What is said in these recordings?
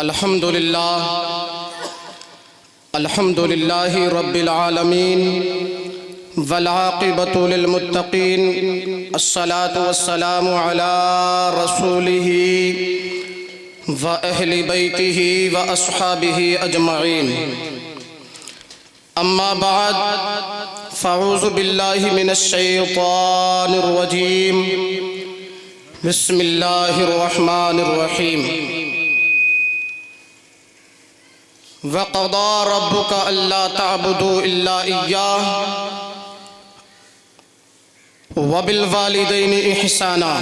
الحمد للہ رب العالمین والعاقبۃ للمتقین الصلاة والسلام علی رسولہ وأہل بیتہ وأصحابہ اجمعین اما بعد فاعوذ باللہ من الشیطان الرجیم بسم اللہ الرحمن الرحیم وَقَضَى رَبُّكَ أَلَّا تَعْبُدُوا إِلَّا إِيَّاهُ وَبِالْوَالِدَيْنِ إِحْسَانًا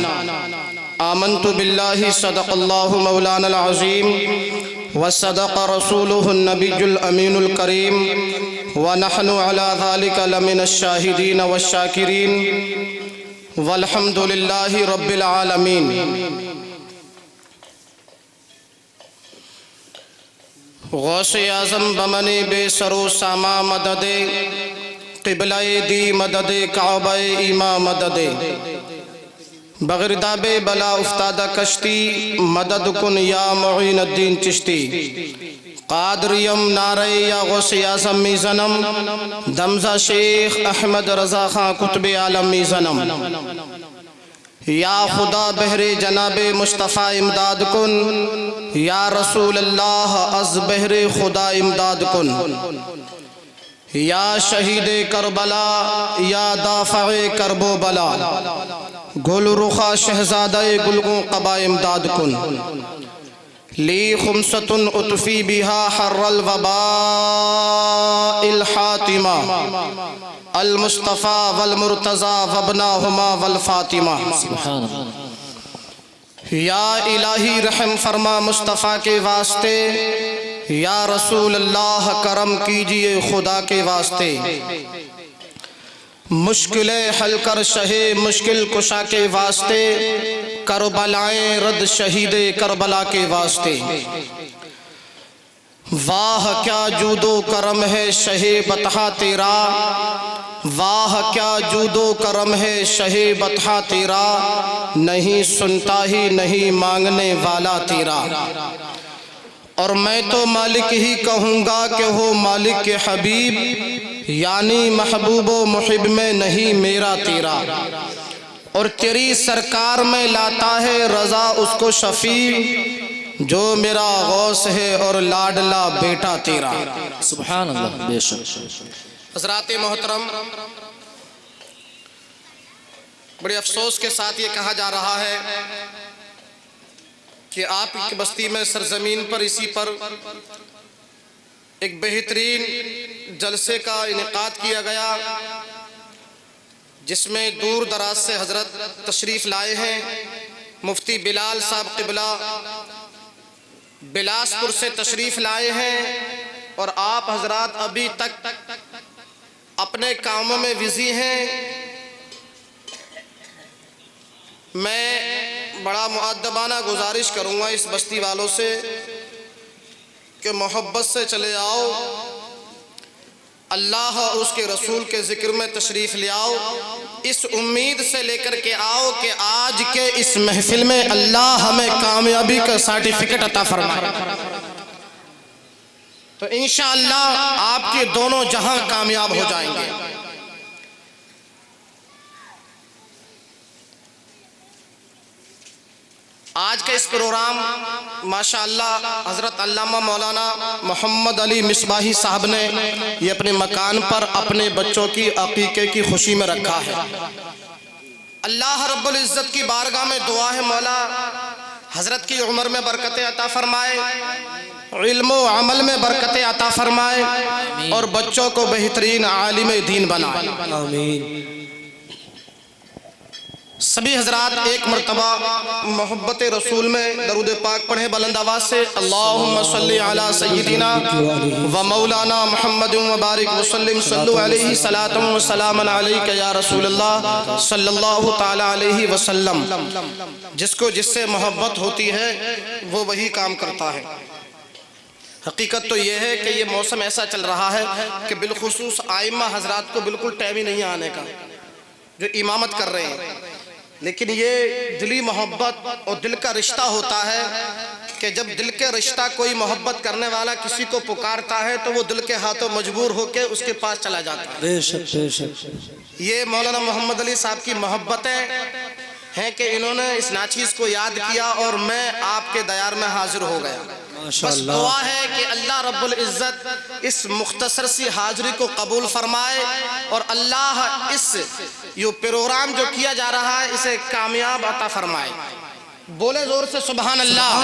آمنت بِاللَّهِ صدق اللَّهُ مولانا العظيم وصدق رسوله النبي الأمين الكريم ونحن على ذلك لمن الشاهدين والشاكرين والحمد لله رب العالمين غوث اعظم بمن بے سرو ساما مدد قبلہ دی مدد کعبہ ایما مدد بغرداب بلا افتادہ کشتی مدد کن یا معین الدین چشتی قادریم نعرہ یا غوث اعظم میزنم دمزہ شیخ احمد رضا خان قطب عالم میزنم یا خدا بہر جناب مصطفیٰ امداد کن یا رسول اللہ از بہر خدا امداد کن یا شہید کربلا یا دافع کرب و بلا گل رخا شہزادہ گلگوں قبا امداد کن لی خمسۃ اطفی بہا حر الوباء الحاتمہ المصطفیٰ والمرتضی وابناہما والفاطمہ یا الہی رحم فرما مصطفیٰ کے واسطے یا رسول اللہ کرم کیجئے خدا کے واسطے مشکل حل کر شہ مشکل کشا کے واسطے کربلائیں رد شہید کربلا کے واسطے واہ کیا جود و کرم ہے شہ بطحہ تیرا واہ کیا جود و کرم ہے شہ بطحہ تیرا نہیں سنتا ہی نہیں مانگنے والا تیرا اور میں تو مالک ہی کہوں گا کہ ہو مالک کے حبیب یعنی محبوب و محب میں نہیں میرا تیرا اور تیری سرکار میں لاتا ہے رضا اس کو شفیع جو میرا غوث ہے اور لاڈلا بیٹا تیرا سبحان اللہ بے شک حضرات محترم بڑے افسوس کے ساتھ یہ کہا جا رہا ہے کہ آپ کی بستی میں سرزمین پر اسی پر ایک بہترین جلسے کا انعقاد کیا گیا جس میں دور دراز سے حضرت تشریف لائے ہیں مفتی بلال صاحب قبلہ بلاسپور سے تشریف لائے ہیں اور آپ حضرات ابھی تک اپنے کاموں میں بزی ہیں میں بڑا مؤدبانہ گزارش کروں گا اس بستی والوں سے کہ محبت سے چلے آؤ اللہ اور اس کے رسول کے ذکر میں تشریف لے آؤ اس امید سے لے کر کے آؤ کہ آج کے اس محفل میں اللہ ہمیں کامیابی کا سرٹیفکیٹ عطا فرمائے تو انشاءاللہ آپ کے دونوں جہاں کامیاب ہو جائیں گے آج کا اس پروگرام ماشاءاللہ حضرت علامہ مولانا محمد علی مصباحی صاحب نے یہ اپنے مکان پر اپنے بچوں کی عقیقے کی خوشی میں رکھا ہے اللہ رب العزت کی بارگاہ میں دعا ہے مولا حضرت کی عمر میں برکتیں عطا فرمائے علم و عمل میں برکتیں عطا فرمائے اور بچوں کو بہترین عالم دین بنائے آمین سبھی حضرات ایک مرتبہ محبت رسول میں درود پاک پڑھیں بلند آواز سے اللہم صلی علی سیدنا و مولانا محمد و بارک وسلم صلو علیہ صلاۃ و سلام علیک یا رسول اللہ صلی اللہ تعالی علیہ وسلم جس کو جس سے محبت ہوتی ہے وہ وہی کام کرتا ہے حقیقت تو یہ ہے کہ یہ موسم ایسا چل رہا ہے کہ بالخصوص آئمہ حضرات کو بالکل ٹائم ہی نہیں آنے کا جو امامت کر رہے ہیں لیکن یہ دلی محبت اور دل کا رشتہ ہوتا ہے کہ جب دل کے رشتہ کوئی محبت کرنے والا کسی کو پکارتا ہے تو وہ دل کے ہاتھوں مجبور ہو کے اس کے پاس چلا جاتا ہے. بے شک بے شک. یہ مولانا محمد علی صاحب کی محبتیں ہیں کہ انہوں نے اس ناچیز کو یاد کیا اور میں آپ کے دیار میں حاضر ہو گیا. بس دعا ہے کہ اللہ رب العزت اس مختصر سی حاضری کو قبول فرمائے اور اللہ اس یہ پروگرام جو کیا جا رہا ہے اسے کامیاب عطا فرمائے. بولے زور سے سبحان اللہ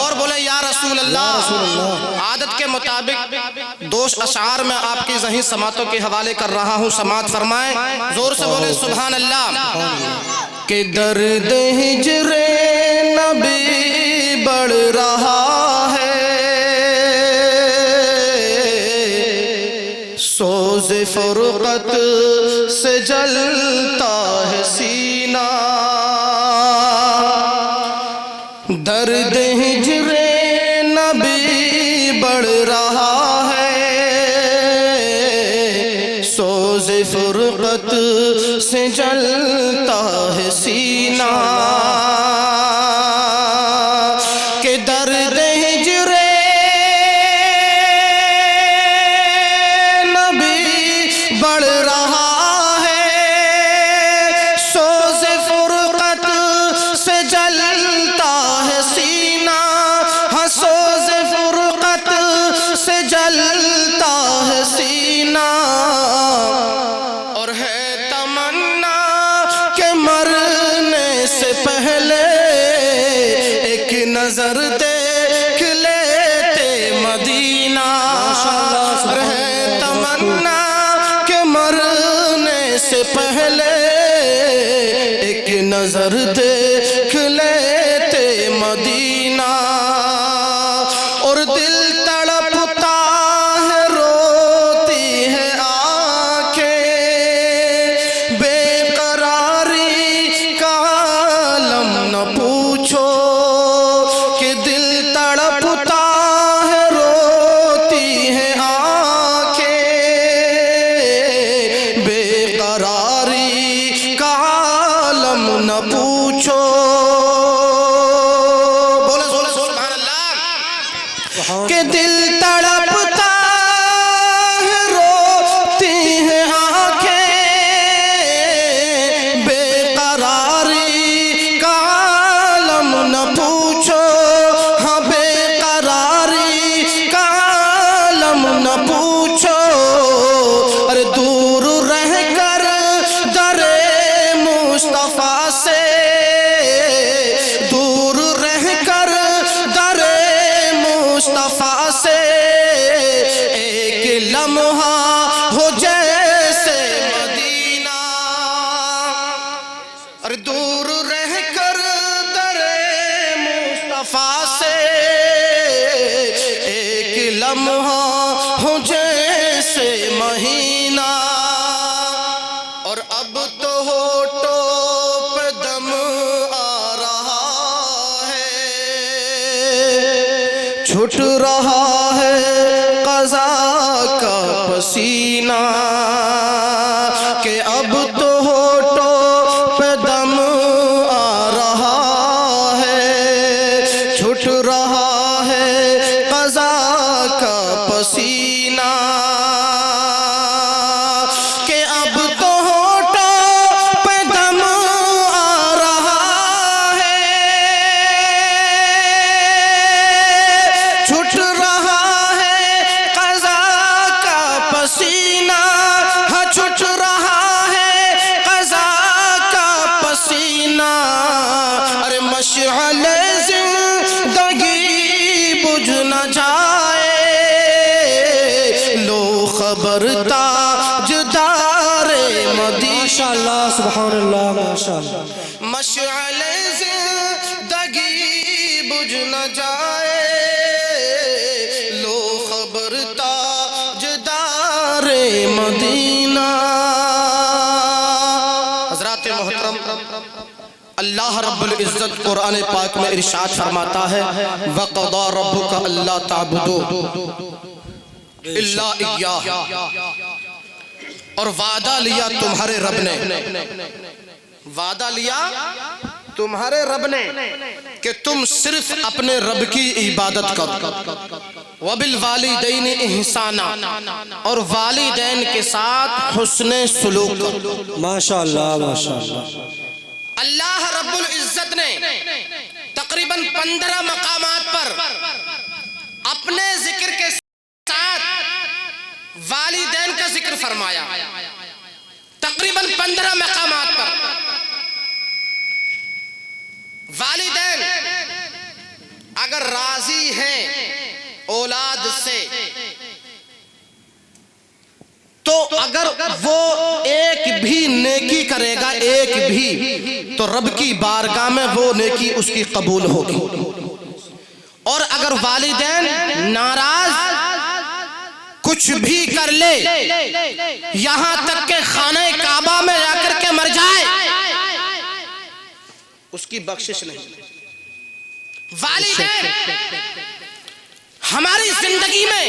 اور بولے یا رسول اللہ. عادت کے مطابق دوش اشعار میں آپ کی ذہنی سماعتوں کے حوالے کر رہا ہوں, سماعت فرمائیں. زور سے بولے سبحان اللہ. کہ درد ہجر نبی بڑھ رہا ہے, سوز فرقت سے جلتا ہے سینہ. درد ہجر نبی بڑھ رہا ہے, سوز فرقت سے جلتا ہے سینہ. کہ درد ہجر نبی بڑھ رہا ہے, سوز فرقت سے جلتا ہے سینہ. ہاں سوز فرقت سے جلتا ہے سینہ. اور ہے تمنا کہ مرنے سے پہلے ایک نظر دیکھ لیتے مدینہ. اور ہے تمنا کہ مرنے سے پہلے ایک نظر دیکھ لیتے مدینہ. اور دل تڑپتا ہے روتی ہے آنکھیں, بے قراری کا عالم نہ پوچھو. کہ دل تڑپتا ہے روتی ہے آنکھیں, بے قراری کا عالم نہ پوچھو. کہ دل تڑپتا ہے روتی ہے آنکھیں, بے قراری کا عالم نہ پوچھو. ہاں بے قراری کا عالم نہ پوچھو. اور دور رہ کر در مصطفیٰ سے, دور رہ کر در مصطفیٰ سے ایک لمحہ ہو جیسے مدینہ. اور دور رہ کر در مصطفیٰ سے ایک لمحہ ہو جیسے مہینہ. اور اب تو ہونٹوں پہ دم آ رہا ہے, چھٹ رہا ہے قضا کا پسینہ. کہ اب تو ہونٹوں پہ دم آ رہا ہے, چھٹ رہا ہے قضا کا پسینہ. کہ اب تو ہونٹوں پہ دم آ رہا ہے, چھٹ رہا ہے قضا کا پسینہ. ہاں چھٹ رہا ہے قضا کا پسینہ. ارے مشعل زندگی بجھ نہ جائے, لو خبر تاجدار مدینہ. ماشاءاللہ سبحان اللہ ماشاءاللہ. مشعل زندگی بجھ نہ جائے, لو خبر تاجدار مدینہ. حضرات محترم, اللہ رب العزت قرآن پاک میں ارشاد فرماتا ہے وَقَضَى رَبُّكَ أَلَّا تَعْبُدُوا إِلَّا إِيَّاهُ. اور وعدہ لیا تمہارے رب نے, وعدہ لیا تمہارے رب نے کہ تم صرف اپنے رب کی عبادت کرو، وبالوالدین احسانا، اور والدین کے ساتھ حسن سلوک کرو۔ ماشاءاللہ ماشاءاللہ۔ اللہ رب العزت نے تقریباً 15 مقامات پر اپنے ذکر کے ساتھ والدین کا ذکر فرمایا، تقریباً 15 مقامات پر۔ والدین اگر راضی ہیں اولاد سے تو اگر وہ ایک بھی نیکی کرے گا، ایک بھی، تو رب کی بارگاہ میں وہ نیکی اس کی قبول ہوگی۔ اور اگر والدین ناراض کچھ بھی کر لے، یہاں تک کہ خانہ کعبہ میں جا کر کے مر جائے، اس کی بخشش نہیں۔ والدین ہماری زندگی میں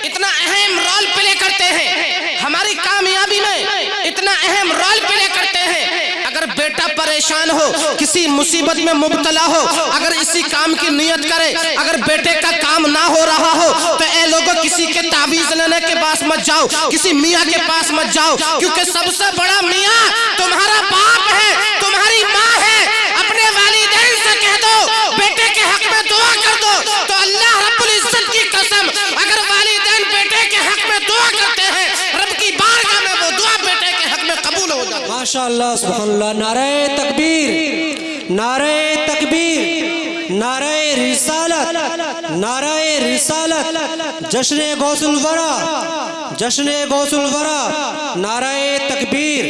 اتنا اہم رول پلے کرتے ہیں، ہماری کامیابی میں اتنا اہم رول پلے کرتے ہیں۔ اگر بیٹا پریشان ہو، کسی مصیبت میں مبتلا ہو، اگر اسی کام کی نیت کرے، اگر بیٹے کا کام نہ ہو رہا ہو تو اے لوگوں کسی کے تعویذ لینے کے پاس مت جاؤ، کسی میاں کے پاس مت جاؤ، کیونکہ سب سے بڑا میاں تمہارا باپ ہے، تمہاری ماں ہے۔ اپنے والدین سے کہہ دو بیٹے کے حق میں دعا کر دو، تو اللہ رب العزت کی قسم اگر والدین بیٹے کے حق میں دعا کرتے ہیں، رب کی بارگاہ میں وہ دعا بیٹے کے حق میں قبول ہو جاتی ہے۔ ماشاءاللہ سبحان اللہ۔ نعرہ تکبیر، نعرہ تکبیر، نعرہ رسالت، نعرہ رسالت، جشن غوث الورا، جشن غوث الورا، نعرہ تکبیر،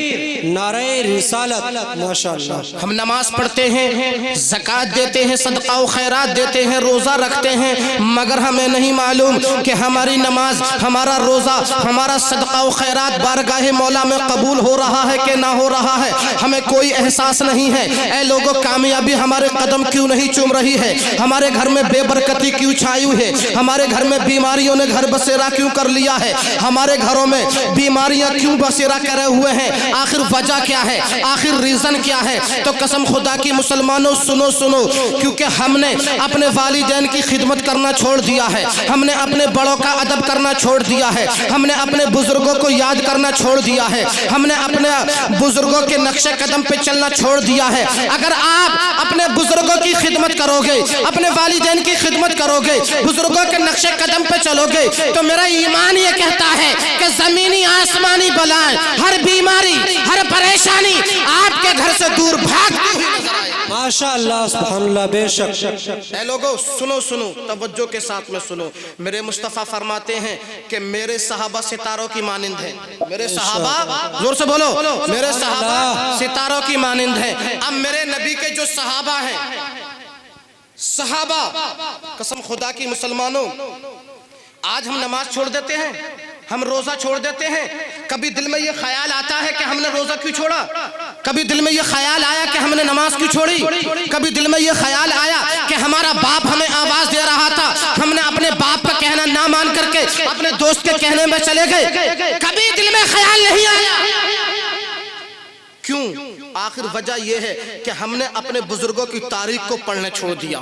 نعرہ رسالت۔ ماشاءاللہ۔ ہم نماز پڑھتے ہیں، زکوٰۃ دیتے ہیں، صدقہ و خیرات دیتے ہیں، روزہ رکھتے ہیں، مگر ہمیں نہیں معلوم کہ ہماری نماز، ہمارا روزہ، ہمارا صدقہ و خیرات بارگاہ مولا میں قبول ہو رہا ہے کہ نہ ہو رہا ہے، ہمیں کوئی احساس نہیں ہے۔ اے لوگوں کامیابی ہمارے قدم کیوں نہیں چوم رہی ہے؟ ہمارے گھر میں بے برکتی کیوں چھائی ہوئی ہے؟ ہمارے گھر میں بیماریوں نے گھر بسیرا کیوں کر لیا ہے؟ ہمارے گھروں میں بیماریاں کیوں بسیرا کرے ہوئے ہیں؟ آخر وجہ کیا ہے؟ آخر ریزن کیا ہے؟ تو قسم خدا کی مسلمانوں سنو سنو، کیونکہ ہم نے اپنے والدین کی خدمت کرنا چھوڑ دیا ہے، ہم نے اپنے بڑوں کا ادب کرنا چھوڑ دیا ہے، ہم نے اپنے بزرگوں کو یاد کرنا چھوڑ دیا ہے، ہم نے اپنے بزرگوں کے نقش قدم پہ چلنا چھوڑ دیا ہے۔ اگر آپ اپنے بزرگوں کی خدمت کرو گے، اپنے والدین کی خدمت کرو گے، بزرگوں کے نقش قدم پہ چلو گے، تو میرا ایمان یہ کہتا ہے کہ زمینی آسمانی بلائیں، ہر بیماری، ہر پریشانی آپ کے گھر سے دور بھاگتی ہوئی نظر آئے۔ ماشاءاللہ سبحان اللہ۔ بے شک۔ اے لوگو سنو سنو، توجہ کے ساتھ میں سنو۔ میرے مصطفیٰ فرماتے ہیں کہ میرے صحابہ ستاروں کی مانند ہیں۔ میرے صحابہ، زور سے بولو، میرے صحابہ ستاروں کی مانند ہیں۔ اب میرے نبی کے جو صحابہ ہیں، صحابہ، قسم خدا کی مسلمانوں، آج ہم نماز چھوڑ دیتے ہیں، ہم روزہ چھوڑ دیتے ہیں، کبھی دل میں یہ خیال آتا ہے کہ ہم نے روزہ کیوں چھوڑا؟ کبھی دل میں یہ خیال آیا کہ ہم نے نماز کیوں چھوڑی؟ کبھی دل میں یہ خیال آیا کہ ہمارا باپ ہمیں آواز دے رہا تھا، ہم نے اپنے باپ کا کہنا نہ مان کر کے اپنے دوست کے کہنے میں چلے گئے؟ کبھی دل میں خیال نہیں آیا؟ کیوں؟ آخر وجہ یہ ہے کہ ہم نے اپنے بزرگوں کی تاریخ کو پڑھنے چھوڑ دیا،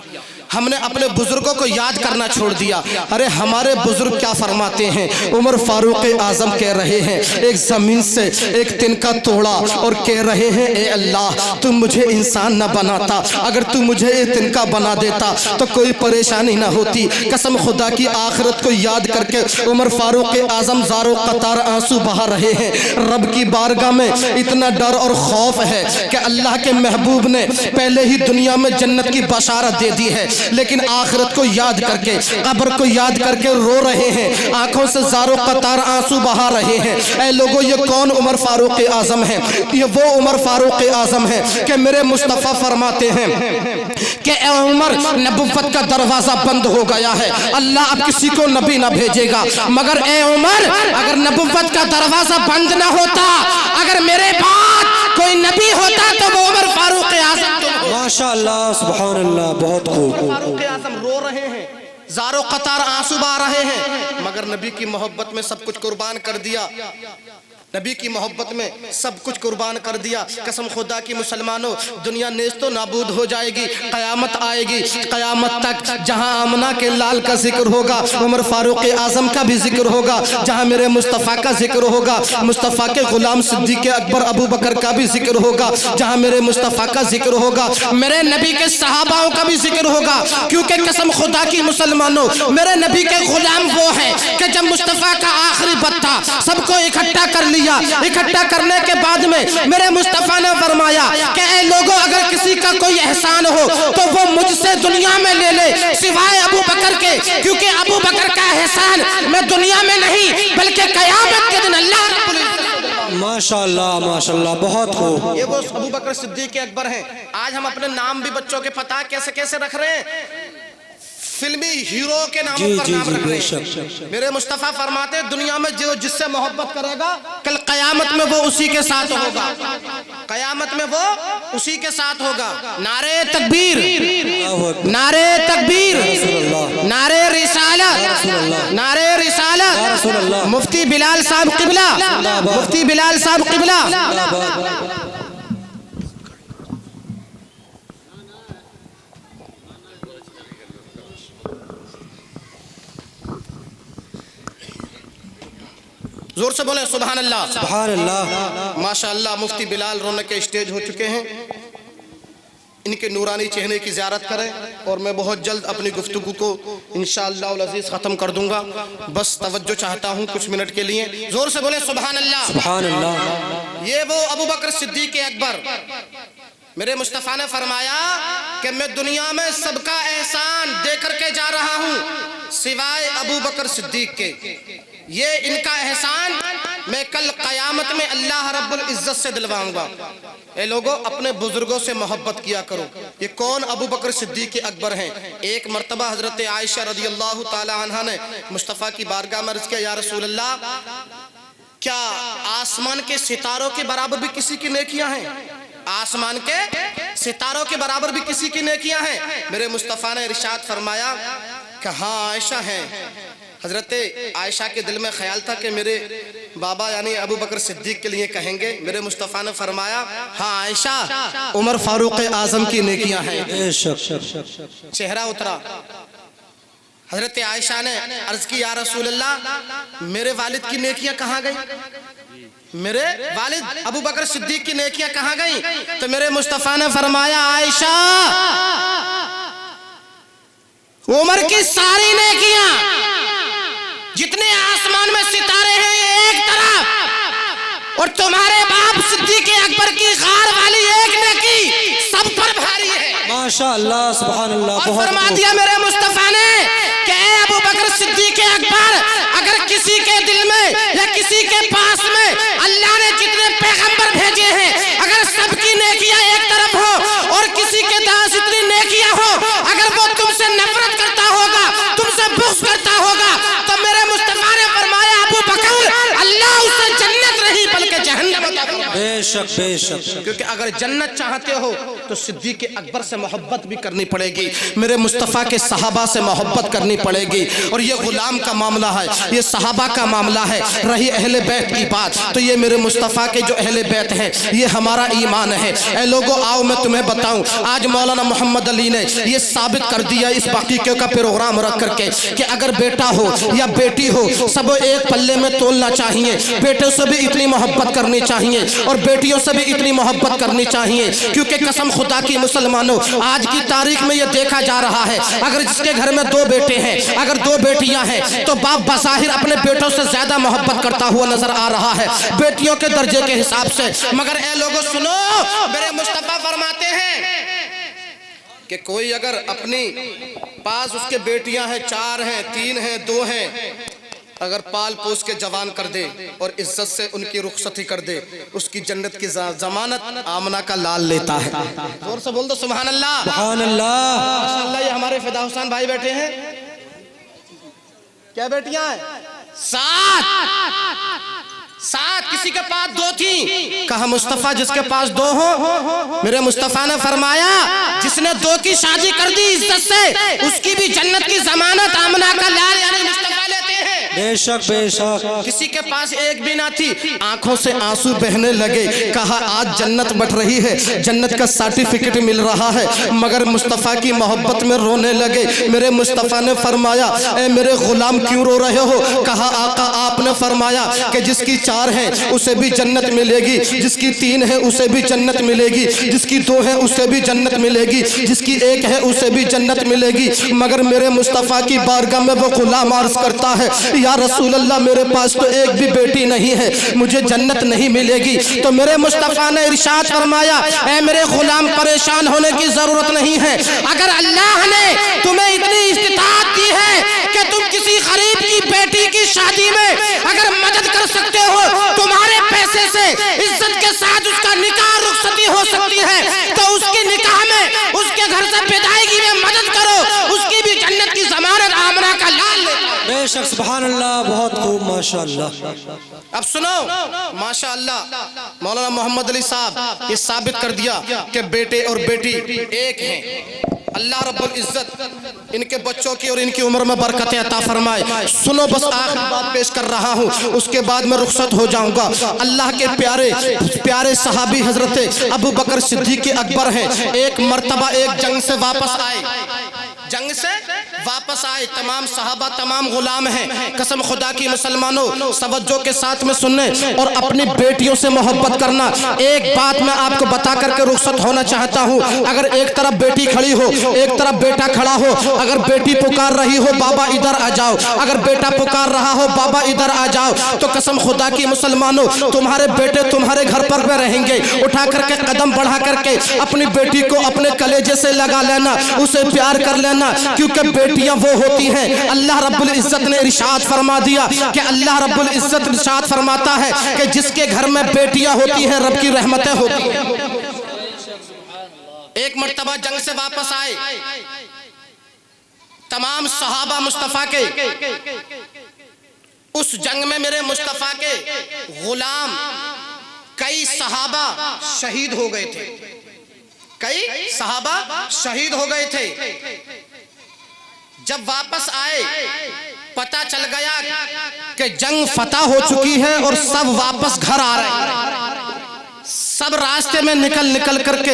ہم نے اپنے بزرگوں کو یاد کرنا چھوڑ دیا۔ ارے ہمارے بزرگ کیا فرماتے ہیں؟ عمر فاروق اعظم کہہ رہے ہیں ایک زمین سے ایک تنکا توڑا اور کہہ رہے ہیں اے اللہ تم مجھے انسان نہ بناتا، اگر تم مجھے یہ تنکا بنا دیتا تو کوئی پریشانی نہ ہوتی۔ قسم خدا کی آخرت کو یاد کر کے عمر فاروق اعظم زارو قطار آنسو بہا رہے ہیں۔ رب کی بارگاہ میں اتنا ڈر اور خوف ہے کہ اللہ کے محبوب نے پہلے ہی دنیا میں جنت کی بشارت دے دی ہے، لیکن آخرت کو یاد کر کے، قبر کو یاد کر کے رو رہے ہیں، آنکھوں سے زارو قطار آنسو بہا رہے ہیں۔ اے لوگو یہ کون عمر فاروق اعظم ہے؟ یہ وہ عمر فاروق اعظم ہے کہ میرے مصطفیٰ فرماتے ہیں کہ اے عمر نبوت کا دروازہ بند ہو گیا ہے، اللہ اب کسی کو نبی نہ بھیجے گا، مگر اے عمر اگر نبوت کا دروازہ بند نہ ہوتا، اگر میرے بعد کوئی نبی ہوتا تو وہ عمر فاروق اعظم تم ہو۔ ماشاءاللہ سبحان اللہ۔ بہت خوب۔ فاروق اعظم رو رہے ہیں، زارو قطار آنسو بہا رہے ہیں، مگر نبی کی محبت میں سب کچھ قربان کر دیا۔ نبی کی محبت میں سب کچھ قربان کر دیا. قسم خدا کی مسلمانوں دنیا نیست و نابود ہو جائے گی, قیامت آئے گی. قیامت تک جہاں آمنہ کے لال کا ذکر ہوگا, عمر فاروق اعظم کا بھی ذکر ہوگا, جہاں میرے مصطفیٰ کا ذکر ہوگا, مصطفیٰ کے غلام صدیق اکبر ابو بکر کا بھی ذکر ہوگا, جہاں میرے مصطفیٰ کا ذکر ہوگا, میرے نبی کے صحاباؤں کا بھی ذکر ہوگا. کیونکہ قسم خدا کی مسلمانوں میرے نبی کے غلام وہ ہیں کہ جب مصطفیٰ کا آخری بت تھا سب کو اکٹھا کر لیا. اکٹھا کرنے کے بعد میں میرے مصطفیٰ نے فرمایا کہ اے لوگوں اگر کسی کا کوئی احسان ہو تو وہ مجھ سے دنیا میں لے لے سوائے ابو بکر کے, کیونکہ ابو بکر کا احسان میں دنیا میں نہیں بلکہ قیامت کے دن اللہ رب العزت. ماشاءاللہ ماشاءاللہ, بہت خوب. یہ وہ ابو بکر صدیق اکبر ہیں. آج ہم اپنے نام بھی بچوں کے پتہ کیسے کیسے رکھ رہے ہیں, فلمی ہیرو کے ناموں پر نام رکھ رہے ہیں. میرے مصطفیٰ فرماتے ہیں دنیا میں جو جس سے محبت کرے گا کل قیامت میں وہ اسی کے ساتھ ہوگا, قیامت میں وہ اسی کے ساتھ ہوگا. نعرہ تکبیر, نعرہ تکبیر, نعرہ رسالت, نعرہ رسالت. مفتی بلال صاحب قبلہ, مفتی بلال صاحب قبلہ. زور سے بولیں سبحان اللہ, سبحان اللہ. ماشاءاللہ مفتی بلال رونق کے اسٹیج ہو چکے ہیں. ان کے نورانی چہرے کی زیارت کریں اور میں بہت جلد اپنی گفتگو کو انشاءاللہ العزیز ختم کر دوں گا. بس توجہ چاہتا ہوں کچھ منٹ کے لیے. زور سے بولیں سبحان اللہ, سبحان اللہ. یہ وہ ابو بکر صدیق اکبر. میرے مصطفیٰ نے فرمایا کہ میں دنیا میں سب کا احسان دے کر کے جا رہا ہوں سوائے ابو بکر صدیق کے. یہ ان کا احسان میں کل قیامت میں اللہ رب العزت سے دلواؤں گا. اے لوگوں اپنے بزرگوں سے محبت کیا کرو. یہ کون ابو بکر صدیق اکبر ہیں؟ ایک مرتبہ حضرت عائشہ رضی اللہ تعالی عنہ نے مصطفیٰ کی بارگاہ میں عرض کیا یا رسول اللہ کیا آسمان کے ستاروں کے برابر بھی کسی کی نیکیاں ہیں؟ آسمان کے ستاروں کے برابر بھی کسی کی نیکیاں ہیں؟ میرے مصطفیٰ نے ارشاد فرمایا کہ ہاں عائشہ ہیں. حضرت عائشہ کے دل میں خیال تھا کہ میرے بابا یعنی ابو بکر صدیق کے لیے کہیں گے. میرے مصطفیٰ نے فرمایا ہاں عائشہ عمر فاروق اعظم کی نیکیاں ہیں. چہرہ اترا. حضرت عائشہ نے عرض کی یا رسول اللہ میرے والد کی نیکیاں کہاں گئیں؟ میرے والد ابو بکر صدیق کی نیکیاں کہاں گئیں؟ تو میرے مصطفیٰ نے فرمایا عائشہ عمر کی ساری نیکیاں جتنے آسمان میں ستارے ہیں ایک طرف اور تمہارے باپ صدیق اکبر کی غار والی ایک نیکی سب پر بھاری ہے. ماشاءاللہ سبحان اللہ. اور فرما دیا میرے مصطفیٰ نے کہ اے ابو بکر صدیق اکبر اگر کسی کے دل میں یا کسی کے پاس میں اللہ نے جتنے پیغمبر بھیجے ہیں اگر سب کی نیکیاں ایک طرف ہو اور کسی کے پاس اتنی نیکیاں ہو اگر وہ تم سے نفرت کرتا ہوگا تم سے بغض کرتا ہوگا تو میرے مصطفیٰ نے فرمایا ابو بکر اللہ اسے جنت نہیں بلکہ جہنم عطا فرمائے. بے شک بے شک. کیونکہ اگر جنت چاہتے ہو تو صدیق اکبر سے محبت بھی کرنی پڑے گی, میرے مصطفیٰ کے صحابہ سے محبت کرنی پڑے گی. اور یہ غلام کا معاملہ ہے, یہ صحابہ کا معاملہ ہے. رہی اہل بیت کی بات تو یہ میرے مصطفیٰ کے جو اہل بیت ہیں یہ ہمارا ایمان ہے. اے لوگوں آؤ میں تمہیں بتاؤں آج مولانا محمد علی نے یہ ثابت کر دیا اس باقیہ کا پروگرام رکھ کر کے کہ اگر بیٹا ہو یا بیٹی ہو سب ایک پلے میں تولنا چاہیے. بیٹوں سے بھی اتنی محبت کرنی چاہیے اور بیٹیوں سے بھی اتنی محبت کرنی چاہیے. کیونکہ قسم خدا کی مسلمانوں آج کی تاریخ میں یہ دیکھا جا رہا ہے اگر جس کے گھر میں 2 بیٹے ہیں اگر 2 بیٹیاں ہیں تو باپ بظاہر اپنے بیٹوں سے زیادہ محبت کرتا ہوا نظر آ رہا ہے بیٹیوں کے درجے کے حساب سے. مگر اے لوگوں سنو میرے مصطفیٰ فرماتے ہیں کہ کوئی اگر اپنی پاس اس کے بیٹیاں ہیں 4 ہیں 3 ہیں 2 ہیں اگر پال پوس کے جوان کر دے اور عزت سے ان کی رخصتی کر دے اس کی جنت کی ضمانت آمنہ کا لال لیتا ہے. زور سے بول دو سبحان اللہ. سبحان اللہ. ماشاءاللہ یہ ہمارے فدا حسین بھائی بیٹھے ہیں. کیا بیٹیاں ہیں؟ 7 کسی کے پاس 2 تھیں. کہا مصطفیٰ جس کے پاس 2 ہو میرے مصطفیٰ نے فرمایا جس نے 2 کی شادی کر دی عزت سے اس کی بھی جنت کی ضمانت آمنہ کا لال یعنی مصطفیٰ لیتے ہیں. بے شک بے شک کسی کے پاس ایک بھی نہ تھی، آنکھوں سے آنسو بہنے لگے، کہا آج جنت بٹ رہی ہے، جنت کا سرٹیفکیٹ مل رہا ہے، مگر مصطفیٰ کی محبت میں رونے لگے۔ میرے مصطفیٰ نے فرمایا اے میرے غلام کیوں رو رہے ہو؟ کہا آقا آپ نے فرمایا کہ جس کی 4 ہے اسے بھی جنت ملے گی، جس کی 3 ہے اسے بھی جنت ملے گی، جس کی 2 ہے اسے بھی جنت ملے گی، جس کی 1 ہے اسے بھی جنت ملے گی۔ مگر میرے مصطفیٰ کی بارگاہ میں وہ غلام عرض کرتا ہے یا رسول اللہ میرے پاس تو ایک بھی بیٹی نہیں ہے، مجھے جنت نہیں ملے گی۔ تو میرے مصطفیٰ نے ارشاد فرمایا اے میرے غلام پریشان ہونے کی ضرورت نہیں ہے، اگر اللہ نے تمہیں اتنی استطاعت دی ہے کہ تم کسی غریب کی بیٹی کی شادی میں اگر مدد کر سکتے ہو، تمہارے پیسے سے عزت کے ساتھ اس کا نکاح رخصتی ہو سکتی ہے، تو اس کے نکاح میں اس کے گھر سے پیدائیگی میں مدد کرو، اس کی بھی جنت کی ضمانت آمنہ کا لال لے۔ بے شک سبحان اللہ، بہت خوب ماشاءاللہ۔ اب سنو ماشاءاللہ مولانا محمد علی صاحب یہ ثابت کر دیا کہ بیٹے اور بیٹی ایک ہیں۔ اللہ رب العزت ان کے بچوں کی اور ان کی عمر میں برکتیں عطا فرمائے۔ سنو بس آخری بات پیش کر رہا ہوں، اس کے بعد میں رخصت ہو جاؤں گا۔ اللہ کے پیارے صحابی حضرت ابو بکر صدیق اکبر ہیں، ایک مرتبہ ایک جنگ سے واپس آئے، تمام صحابہ تمام غلام ہیں۔ قسم خدا کی مسلمانوں توجہ کے ساتھ میں سننے اور اپنی بیٹیوں سے محبت کرنا۔ ایک بات میں آپ کو بتا کر کے رخصت ہونا چاہتا ہوں، اگر ایک طرف بیٹی کھڑی ہو ایک طرف بیٹا کھڑا ہو، اگر بیٹی پکار رہی ہو بابا ادھر آ جاؤ، اگر بیٹا پکار رہا ہو بابا ادھر آ جاؤ، تو قسم خدا کی مسلمانوں تمہارے بیٹے تمہارے گھر پر میں رہیں گے۔ اٹھا کر کے قدم بڑھا کر کے اپنی بیٹی کو اپنے کلیجے سے لگا لینا، اسے پیار کر لینا، کیونکہ بیٹیاں وہ ہوتی ہیں اللہ رب العزت نے ارشاد فرما دیا کہ اللہ رب العزت ارشاد فرماتا ہے کہ جس کے گھر میں بیٹیاں ہوتی ہیں رب کی رحمتیں ہوتی ہیں۔ ایک مرتبہ جنگ سے واپس آئے، تمام صحابہ مصطفیٰ کے، اس جنگ میں میرے مصطفیٰ کے غلام کئی صحابہ شہید ہو گئے تھے، کئی صحابہ شہید ہو گئے تھے۔ جب واپس آئے پتہ چل گیا کہ جنگ فتح ہو چکی ہے اور سب واپس گھر آ رہے ہیں۔ سب راستے میں نکل کر کے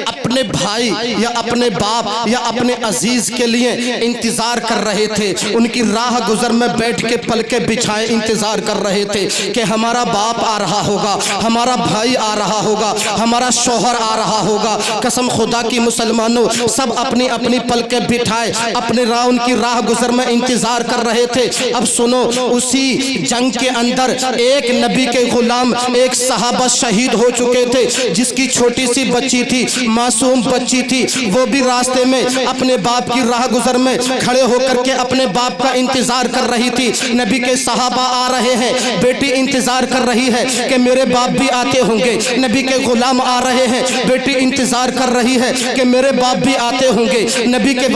اپنے بھائی یا اپنے باپ یا اپنے عزیز کے لیے انتظار کر رہے تھے، ان کی راہ گزر میں بیٹھ کے پلکیں بچھائے انتظار کر رہے تھے کہ ہمارا باپ آ رہا ہوگا، ہمارا بھائی آ رہا ہوگا، ہمارا شوہر آ رہا ہوگا۔ قسم خدا کی مسلمانوں سب اپنی اپنی پلکیں بٹھائے اپنے ان کی راہ گزر میں انتظار کر رہے تھے۔ اب سنو اسی جنگ کے اندر ایک نبی کے غلام ایک صحابہ شہید ہو چکے تھے، جس کی چھوٹی سی بچی تھی، معصوم بچی تھی، وہ بھی راستے میں اپنے باپ کی راہ گزر میں کھڑے ہو کر کے اپنے باپ کا انتظار کر رہی تھی۔ نبی کے صحابہ آ رہے ہیں، بیٹی انتظار کر رہی ہے کہ میرے باپ بھی آتے ہوں گے، نبی کے غلام آ رہے ہیں، بیٹی انتظار کر رہی ہے کہ میرے باپ بھی آتے ہوں گے، نبی کے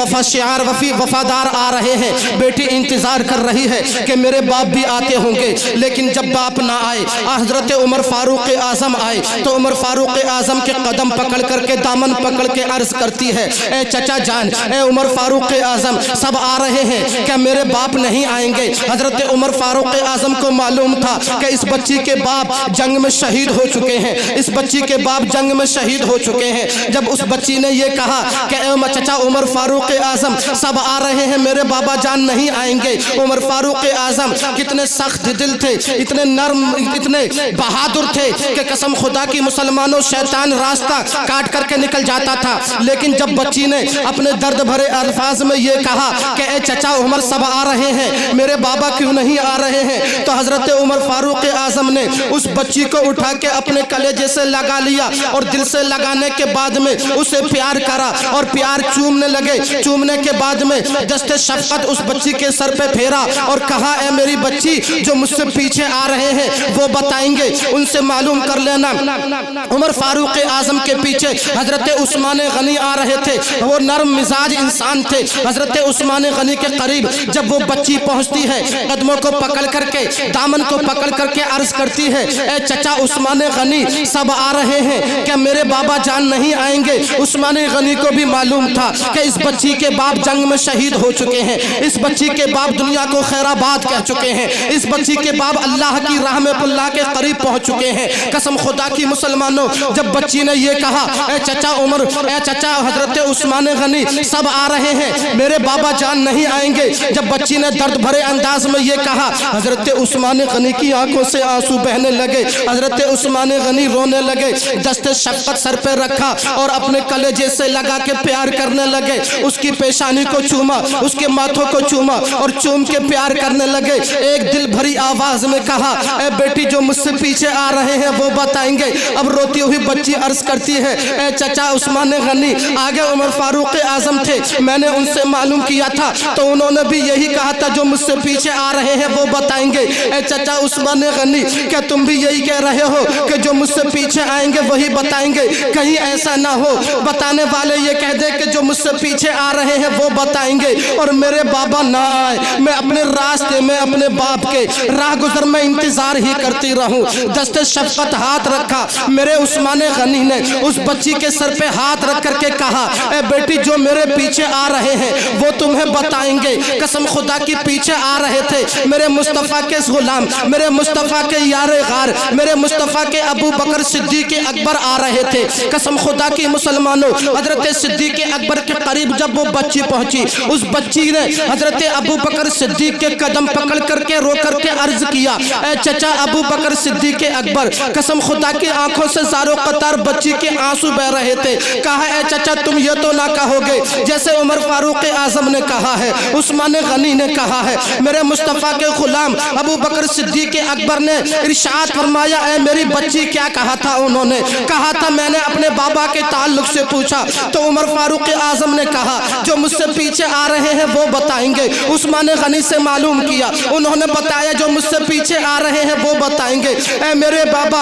وفادار آ رہے ہیں، بیٹی انتظار کر رہی ہے کہ میرے باپ بھی آتے ہوں گے۔ لیکن جب باپ نہ آئے، حضرت عمر فاروق اعظم آئے تو عمر فاروق اعظم کے قدم پکڑ کر کے دامن پکڑ کے عرض کرتی ہے اے چچا جان، اے عمر فاروق اعظم سب آ رہے ہیں، کیا میرے باپ نہیں آئیں گے؟ حضرت عمر فاروق اعظم کو معلوم تھا کہ اس بچی کے باپ جنگ میں شہید ہو چکے ہیں، اس بچی کے باپ جنگ میں شہید ہو چکے ہیں۔ جب اس بچی نے یہ کہا کہ اے چچا عمر فاروق اعظم سب آ رہے ہیں، میرے بابا جان نہیں آئیں گے، عمر فاروق اعظم کتنے سخت دل تھے، اتنے نرم، اتنے بہادر تھے کہ قسم خدا کی مسلمانوں شیطان راستہ کاٹ کر کے نکل جاتا تھا۔ لیکن جب بچی نے اپنے درد بھرے الفاظ میں یہ کہا کہ اے چچا عمر سب آ رہے ہیں، میرے بابا کیوں نہیں آ رہے ہیں، تو حضرت عمر فاروق اعظم نے اس بچی کو اٹھا کے اپنے کلیجے سے لگا لیا اور دل سے لگانے کے بعد میں اسے پیار کرا اور پیار چومنے لگے۔ چومنے کے بعد میں دست شفقت اس بچی کے سر پہ پھیرا اور کہا اے میری بچی جو مجھ سے پیچھے آ رہے ہیں وہ بتائیں گے، ان سے معلوم کر لینا عمر فاروق اعظم کے پیچھے حضرت عثمان غنی آ رہے تھے. وہ نرم مزاج انسان تھے. حضرت عثمان غنی کے قریب جب وہ بچی پہنچتی ہے, قدموں کو پکڑ کر کے, دامن کو پکڑ کر کے عرض کرتی ہے, اے چچا عثمان غنی, سب آ رہے ہیں, کیا میرے بابا جان نہیں آئیں گے؟ عثمان غنی کو بھی معلوم تھا کہ اس بچی کے باپ جنگ میں شہید ہو چکے ہیں, اس بچی کے باپ دنیا کو خیر آباد کہہ چکے ہیں, اس بچی کے باپ اللہ کی راہ میں اللہ کے قریب پہنچ چکے ہیں. قسم خدا کی مسلمانوں, جب بچی نے یہ کہا, اے چچا عمر, اے چچا حضرت عثمان غنی, سب آ رہے ہیں, میرے بابا جان نہیں آئیں گے, جب بچی نے درد بھرے انداز میں یہ کہا, حضرت عثمان غنی کی آنکھوں سے آنسو بہنے لگے. حضرت عثمان غنی رونے لگے, دست شفقت سر پہ رکھا اور اپنے کلیجے سے لگا کے پیار کرنے لگے. اس کی پیشانی کو چوما, اس کے ماتھوں کو چوما اور چوم کے پیار کرنے لگے. ایک دل بھری آواز میں کہا, اے بیٹی, جو مجھ سے پیچھے آ رہے ہیں وہ بتائیں گے. اب روتی ہوئی بچی عرض کرتی ہے, اے چچا عثمان غنی, آگے عمر فاروق اعظم تھے, میں نے ان سے معلوم کیا تھا تو انہوں نے بھی یہی کہا تھا, جو مجھ سے پیچھے آ رہے ہیں وہ بتائیں گے. اے چچا عثمان غنی, کیا تم بھی یہی کہہ رہے ہو کہ جو مجھ سے پیچھے آئیں گے وہی بتائیں گے؟ کہیں ایسا نہ ہو بتانے والے یہ کہہ دے کہ جو مجھ سے پیچھے آ رہے ہیں وہ بتائیں گے اور میرے بابا نہ آئے, میں اپنے راستے میں اپنے باپ کے راہ گزر میں انتظار ہی کرتی رہوں. دست شفقت ہاتھ رکھا. میرے عثمان غنی نے اس بچی کے سر پہ ہاتھ رکھ کر کے کہا, اے بیٹی, جو میرے پیچھے آ رہے ہیں وہ تمہیں بتائیں گے. قسم خدا کی پیچھے آ رہے تھے میرے مصطفیٰ کے غلام, میرے مصطفیٰ کے یار غار, میرے مصطفیٰ کے ابو بکر صدیق اکبر آ رہے تھے. قسم خدا کی مسلمانوں, حضرت صدیق اکبر کے قریب جب وہ بچی پہنچی, اس بچی نے حضرت ابو بکر صدیق کے قدم پکڑ کر کے رو کر کے عرض کیا, اے چچا ابو بکر صدیق اکبر. قسم خدا کی آنکھوں سے زارو قطار بچی کے آنسو بہ رہے تھے. کہا, اے چچا, تم یہ تو نہ کہو گے جیسے عمر فاروق اعظم نے کہا ہے, عثمان غنی نے کہا ہے. میرے مصطفیٰ کے غلام ابو بکر صدیق اکبر نے ارشاد فرمایا, اے میری بچی, کیا کہا تھا؟ انہوں نے کہا تھا, میں نے اپنے بابا کے تعلق سے پوچھا تو عمر فاروق اعظم نے کہا, جو مجھ سے پیچھے آ رہے ہیں وہ بتائیں گے. عثمان غنی سے معلوم کیا, انہوں نے بتایا, جو مجھ سے پیچھے آ رہے ہیں وہ بتائیں گے. اے میرے بابا,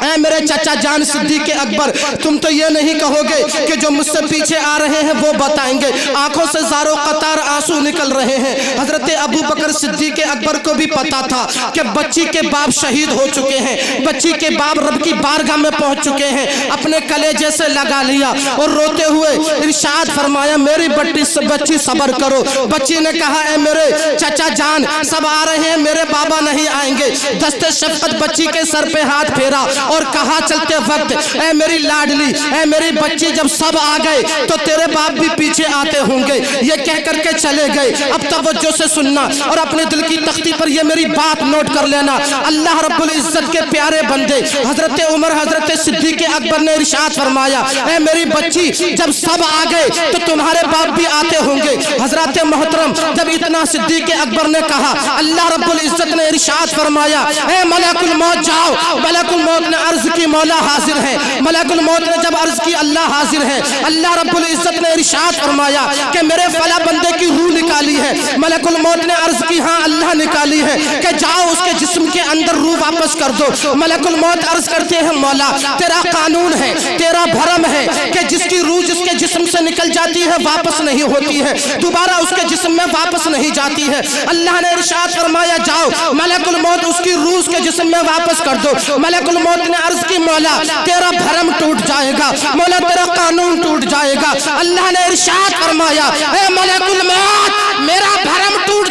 اے میرے چچا جان صدیق اکبر, تم تو یہ نہیں کہو گے کہ جو مجھ سے پیچھے آ رہے ہیں وہ بتائیں گے. آنکھوں سے زارو قطار آنسو نکل رہے ہیں. حضرت ابو بکر صدیق اکبر کو بھی پتا تھا کہ بچی کے باپ شہید ہو چکے ہیں, بچی کے باپ رب کی بارگاہ میں پہنچ چکے ہیں. اپنے کلیجے سے لگا لیا اور روتے ہوئے ارشاد فرمایا, میری بچی صبر کرو. بچی نے کہا, اے میرے چچا جان, سب آ رہے ہیں, میرے بابا نہیں آئیں گے. دست شفقت بچی کے سر پہ ہاتھ پھیرا اور کہا چلتے وقت, اے میری لاڈلی, اے میری بچی, جب سب آ گئے تو تیرے باپ بھی پیچھے آتے ہوں گے. یہ کہہ کر کے چلے گئے. اب توجہ سے سننا اور اپنے دل کی تختی پر یہ میری بات نوٹ کر لینا. اللہ رب العزت کے پیارے بندے حضرت عمر, حضرت صدیق اکبر نے ارشاد فرمایا, اے میری بچی, جب سب آ گئے تو تمہارے باپ بھی آتے ہوں گے. حضرات محترم, جب اتنا صدیق اکبر نے کہا, اللہ رب العزت نے ارشاد فرمایا, اے ملک الموت جاؤ. ملک الموت نے عرض کی, مولا حاضر ہے. ملک الموت نے جب عرض کی, اللہ حاضر ہے. اللہ رب العزت نے ارشاد فرمایا کہ میرے فلاں بندے کی روح نکالی ہے. ملک الموت نے عرض کی, ہاں اللہ نکالی ہے. کہ جاؤ اس کے جسم کے اندر روح واپس کر دو. ملک الموت عرض کرتے ہیں, مولا تیرا قانون ہے, تیرا بھرم ہے کہ جس کی روح جس کے جسم سے نکل جاتی ہے واپس نہیں ہوتی ہے, دوبارہ اس کے جسم میں واپس نہیں جاتی ہے. اللہ نے ارشاد فرمایا, جاؤ ملک الموت اس کی روح اس کے جسم میں واپس کر دو. ملک الموت نے عرض کی, مولا تیرا بھرم ٹوٹ جائے گا, مولا تیرا قانون ٹوٹ جائے گا. اللہ نے ارشاد فرمایا, اے ملک الموت, میرا بھرم ٹوٹ